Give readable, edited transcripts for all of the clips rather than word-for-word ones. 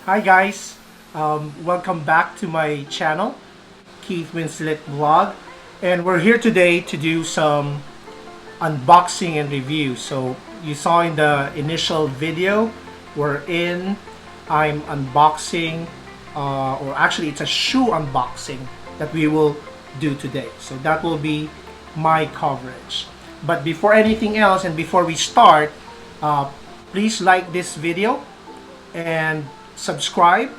Hi guys, welcome back to my channel, Keith Winslet Vlog, and we're here today to do some unboxing and review. So you saw in the initial video, I'm unboxing, or actually it's a shoe unboxing that we will do today. So that will be my coverage. But before anything else and before we start, please like this video and subscribe,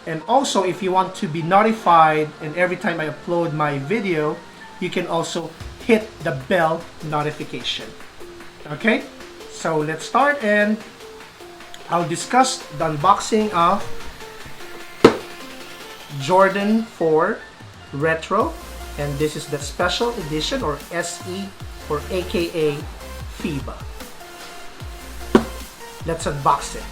and also if you want to be notified and every time I upload my video, you can also hit the bell notification. Okay, so let's start and I'll discuss the unboxing of Jordan 4 Retro, and this is the special edition, or SE, or aka FIBA. Let's unbox it.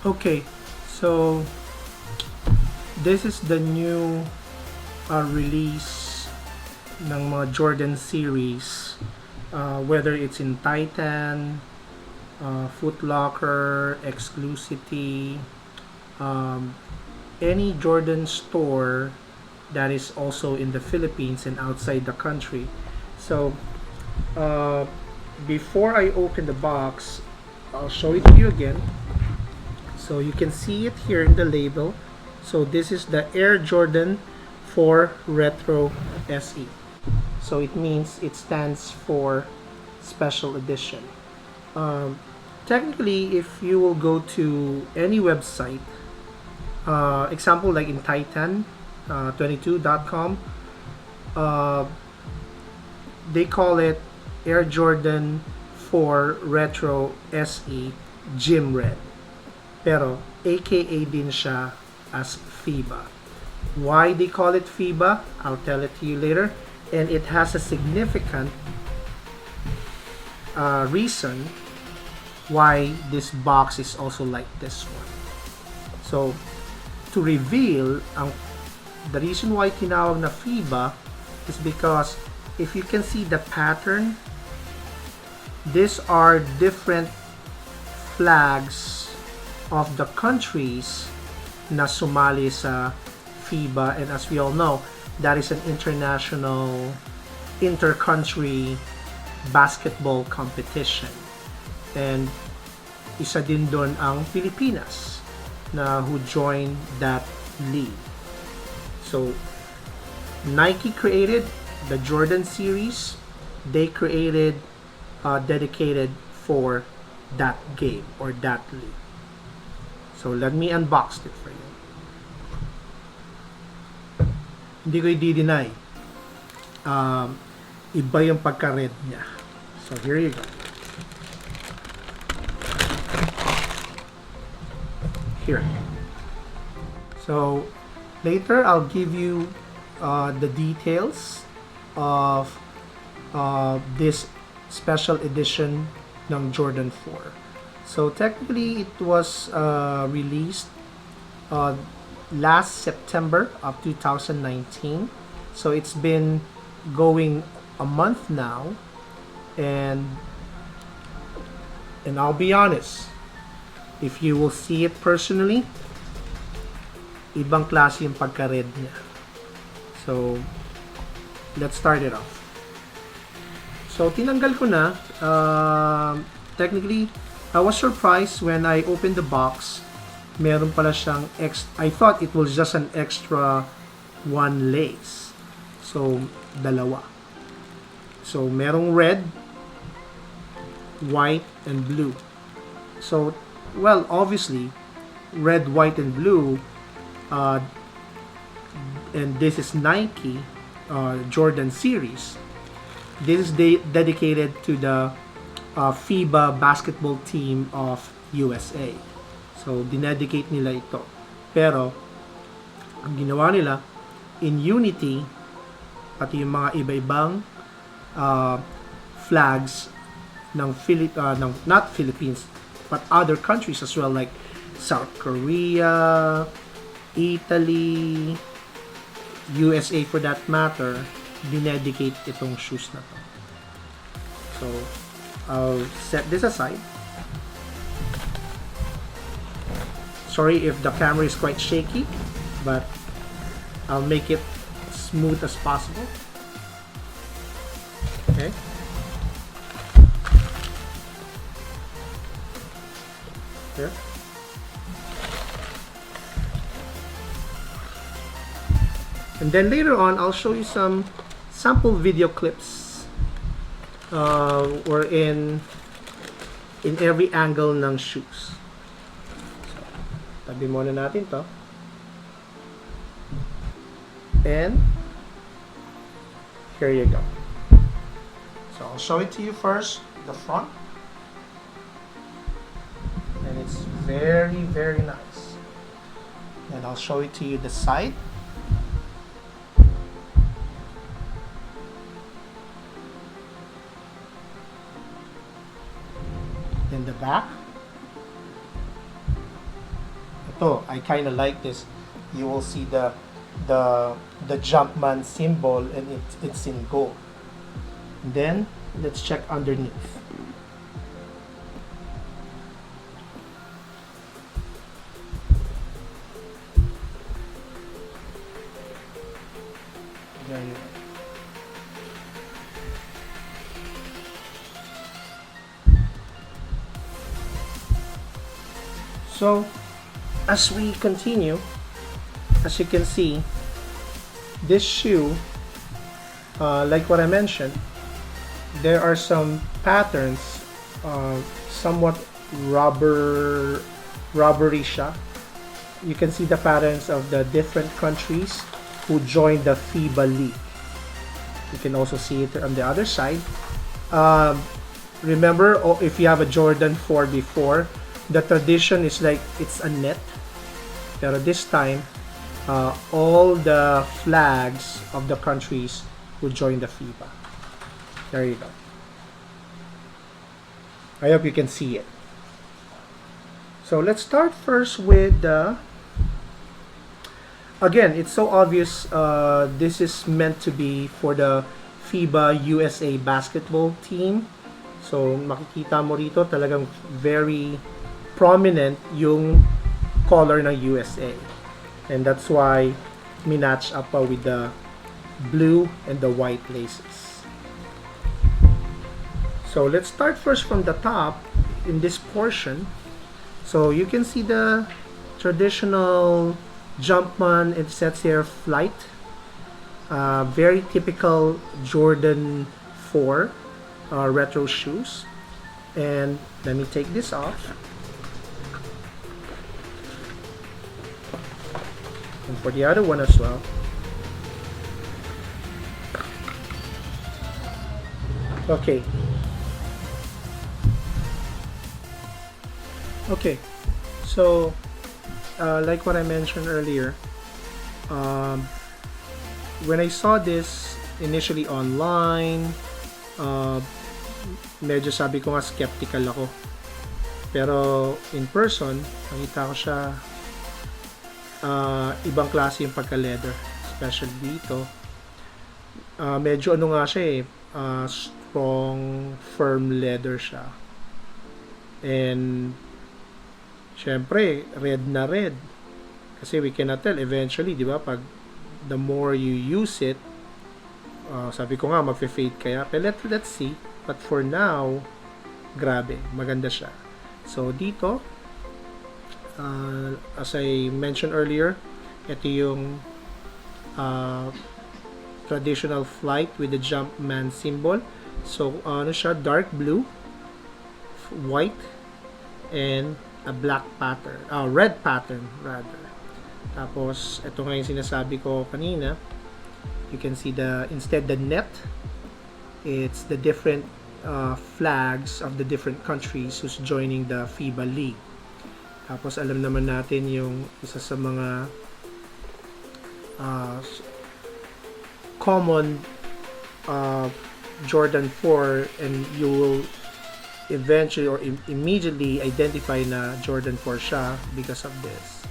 Okay, so this is the new release ng mga Jordan series, whether it's in Titan, Foot Locker, Exclusivity, any Jordan store that is also in the Philippines and outside the country. So before I open the box, I'll show it to you again. So you can see it here in the label. So this is the Air Jordan 4 Retro SE. So it means it stands for special edition. Technically, if you will go to any website, example like in Titan 22.com, they call it Air Jordan 4 Retro SE Gym Red. Pero aka din siya as FIBA. Why they call it FIBA, I'll tell it to you later. And it has a significant reason why this box is also like this one. So to reveal, the reason why tinawag na FIBA is because if you can see the pattern, these are different flags of the countries na sumali sa FIBA, and as we all know, that is an international inter-country basketball competition, and isa din doon ang Pilipinas na who joined that league. So Nike created the Jordan series. They created dedicated for that game or that league. So let me unbox it for you. Hindi ko i-deny. Iba yung pagka-red niya. So here you go. Here. So later I'll give you the details of this special edition ng Jordan 4. So technically it was released last September of 2019. So it's been going a month now, and I'll be honest, if you will see it personally, ibang klase yung pagka-red niya. So let's start it off. So tinanggal ko na. Technically, I was surprised when I opened the box. Meron pala siyang I thought it was just an extra one lace. So, dalawa. So, merong red, white, and blue. So, well, obviously, red, white, and blue, and this is Nike Jordan series. This is dedicated to the FIBA basketball team of USA. So, dinedicate nila ito. Pero, ang ginawa nila, in unity, pati yung mga iba-ibang flags ng not Philippines, but other countries as well, like South Korea, Italy, USA for that matter, dinedicate itong shoes na to. So, I'll set this aside. Sorry if the camera is quite shaky, but I'll make it smooth as possible. Okay. Here. And then later on, I'll show you some sample video clips or in every angle ng shoes. So, tabi muna natin to. And here you go. So I'll show it to you first, the front. And it's very, very nice. And I'll show it to you the side. Then the back. Ito, I kind of like this. You will see the Jumpman symbol, and it's in gold. And then let's check underneath. There you go. So, as we continue, as you can see, this shoe, like what I mentioned, there are some patterns, somewhat rubbery siya. You can see the patterns of the different countries who joined the FIBA league. You can also see it on the other side. Remember, if you have a Jordan 4 before, the tradition is like it's a net. Pero this time, all the flags of the countries who joined the FIBA. There you go. I hope you can see it. So let's start first with the... Again, it's so obvious this is meant to be for the FIBA USA basketball team. So makikita mo rito talagang very prominent yung color ng USA. And that's why minatch up with the blue and the white laces. So let's start first from the top in this portion. So you can see the traditional Jumpman, it says here flight. Very typical Jordan 4 retro shoes. And let me take this off. And for the other one as well. Okay. Okay. So, like what I mentioned earlier, when I saw this initially online, medyo sabi ko nga skeptical ako. Pero in person, nakita ko siya ibang klase yung pagka-leather, especially dito. Medyo ano nga siya strong, firm leather siya. And syempre, red na red. Kasi we cannot tell eventually, di ba? Pag the more you use it, sabi ko nga, mag-fade kaya. But let's see. But for now, grabe, maganda siya. So, dito, as I mentioned earlier, ito yung traditional flight with the Jumpman symbol. So, ano siya? Dark blue, white, and a black pattern, red pattern rather. Tapos ito nga yung sinasabi ko kanina. You can see instead the net, it's the different flags of the different countries who's joining the FIBA league. Tapos alam naman natin yung isa sa mga common Jordan 4, and you will eventually or immediately identify na Jordan 4 siya because of this.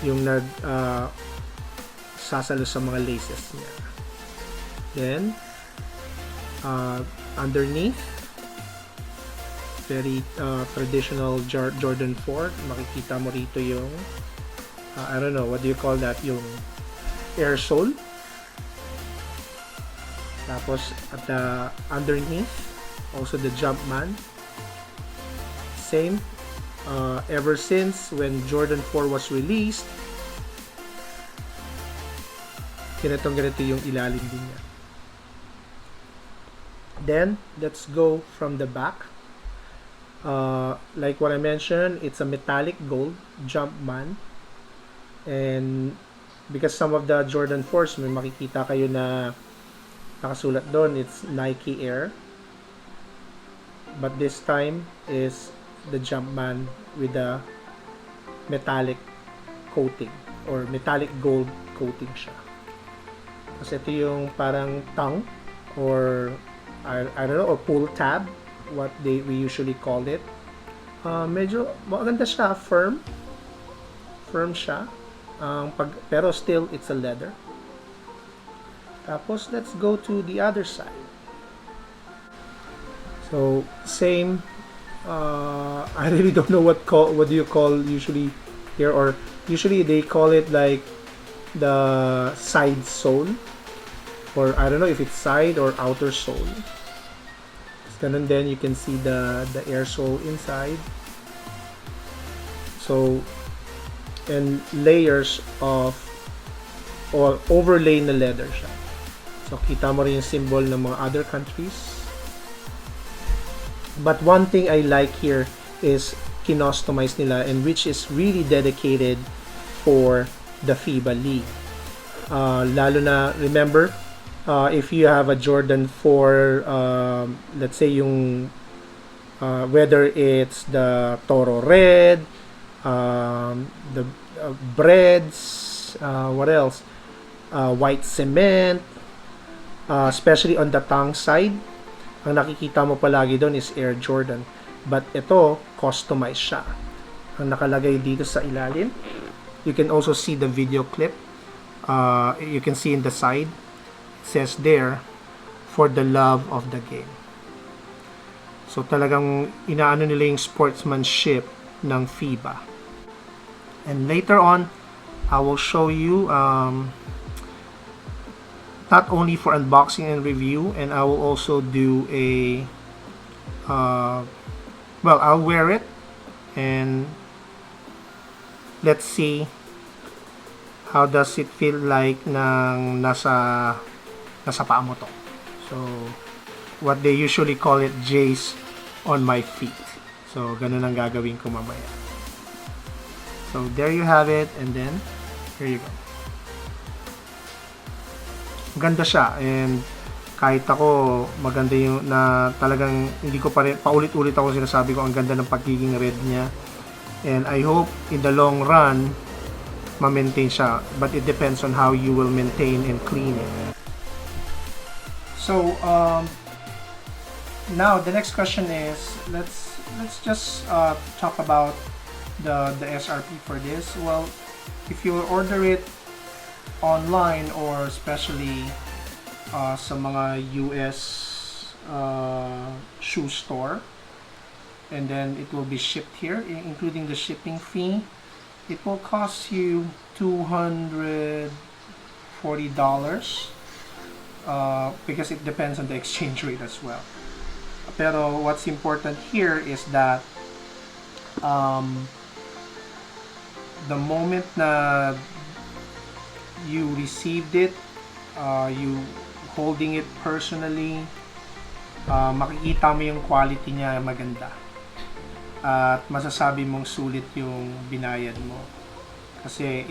Yung sasalo sa mga laces niya. Then, underneath, very traditional Jordan 4. Makikita mo rito yung I don't know, what do you call that? Yung air sole. Tapos at the underneath, also the Jumpman. Same. Ever since when Jordan 4 was released, ganito yung ilalim din niya. Then, let's go from the back. Like what I mentioned, it's a metallic gold Jumpman. And because some of the Jordan 4s, may makikita kayo na nakasulat doon, it's Nike Air. But this time is the Jumpman with the metallic coating or metallic gold coating siya. Kasi ito yung parang tongue or I don't know, or pull tab, what we usually call it. Medyo maganda siya, firm siya. Pero still it's a leather. Tapos let's go to the other side. So same. I really don't know what do you call usually here, or usually they call it like the side sole, or I don't know if it's side or outer sole. Ganun din, you can see the air sole inside. So, and layers of or overlay na leather siya. So, kita mo rin yung symbol ng mga other countries. But one thing I like here is kinostomize nila, and which is really dedicated for the FIBA League. Lalo na, remember, if you have a Jordan 4, let's say yung whether it's the Toro Red, the Breds, what else? White cement, especially on the tongue side, ang nakikita mo palagi doon is Air Jordan. But ito, customized siya. Ang nakalagay dito sa ilalim, you can also see the video clip. You can see in the side, it says there, for the love of the game. So talagang inaano nila yung sportsmanship ng FIBA. And later on, I will show you not only for unboxing and review, and I will also do a well, I'll wear it and let's see how does it feel like nang nasa paa mo to. So what they usually call it, J's on my feet. So ganun ang gagawin ko mamaya. So there you have it, and then here you go. Ganda siya, and kahit ako maganda yung na talagang hindi ko pa rin paulit-ulit ako sinasabi ko ang ganda ng pagiging red niya, and I hope in the long run ma-maintain siya, but it depends on how you will maintain and clean it. So now the next question is, let's just talk about the SRP for this. Well, if you order it online or especially sa mga US shoe store, and then it will be shipped here, including the shipping fee, it will cost you $240 because it depends on the exchange rate as well. Pero what's important here is that the moment na you received it, you holding it personally, makikita mo yung quality niya maganda. At masasabi mong sulit yung binayad mo. Kasi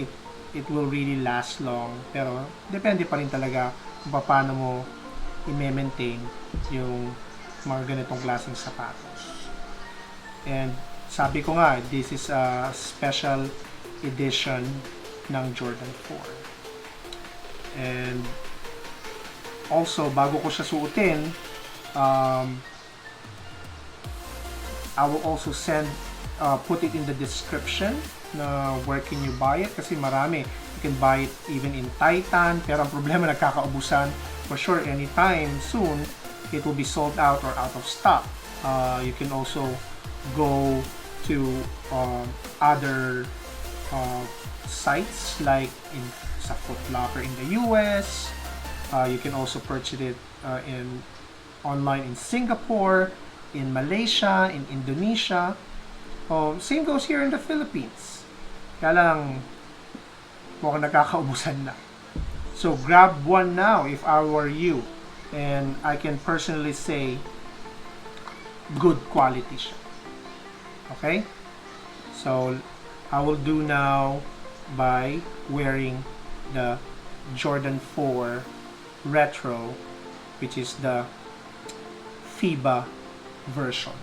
it will really last long. Pero depende pa rin talaga kung paano mo i-maintain yung mga ganitong klaseng sapatos. And sabi ko nga, this is a special edition ng Jordan 4. And also, bago ko siya suotin, I will also put it in the description na where can you buy it, kasi marami. You can buy it even in Titan, pero ang problema, nagkakaubusan for sure anytime soon it will be sold out or out of stock. You can also go to other sites like sa Foot Locker in the US. You can also purchase it online in Singapore, in Malaysia, in Indonesia. Same goes here in the Philippines. Kaya lang, mukhang nakakaubusan na. So grab one now if I were you. And I can personally say, good quality siya. Okay? So, I will do now by wearing the Jordan 4 Retro, which is the FIBA version.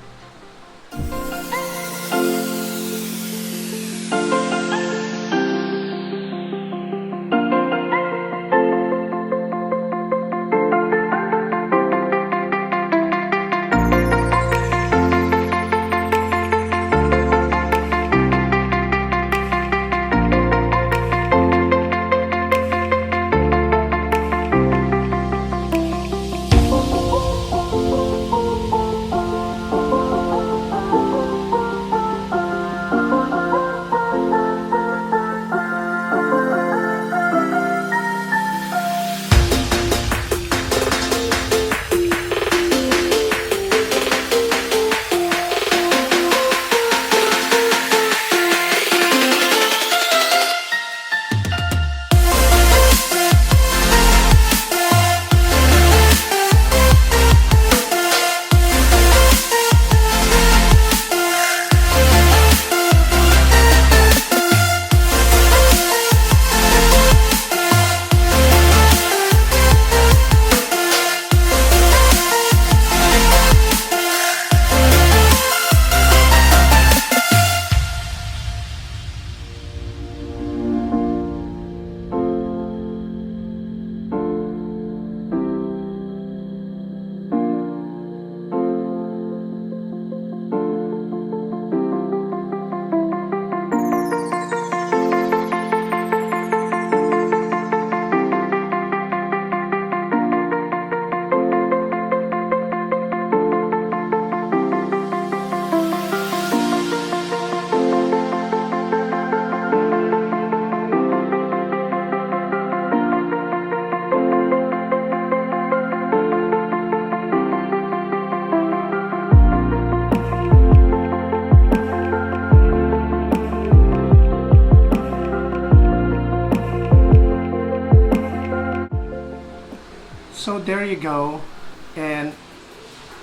So there you go, and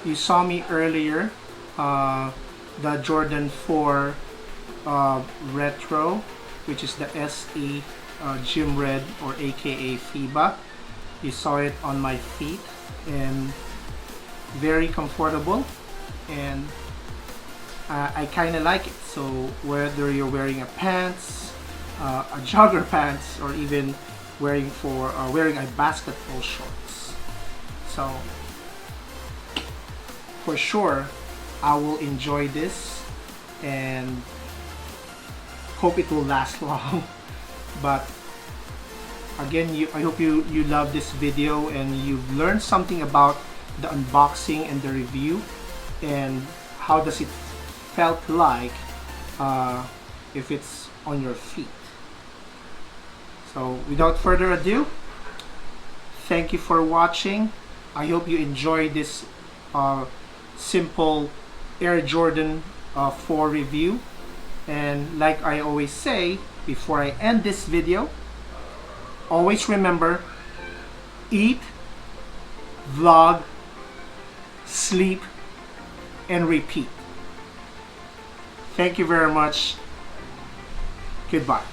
you saw me earlier, the Jordan 4 Retro, which is the SE Gym Red, or aka FIBA. You saw it on my feet, and very comfortable, and I kind of like it. So whether you're wearing a pants, a jogger pants, or even wearing a basketball shorts, so for sure I will enjoy this and hope it will last long. But again, I hope you love this video and you've learned something about the unboxing and the review, and how does it felt like if it's on your feet. So without further ado, thank you for watching. I hope you enjoyed this simple Air Jordan 4 review. And like I always say before I end this video, always remember: eat, vlog, sleep, and repeat. Thank you very much. Goodbye.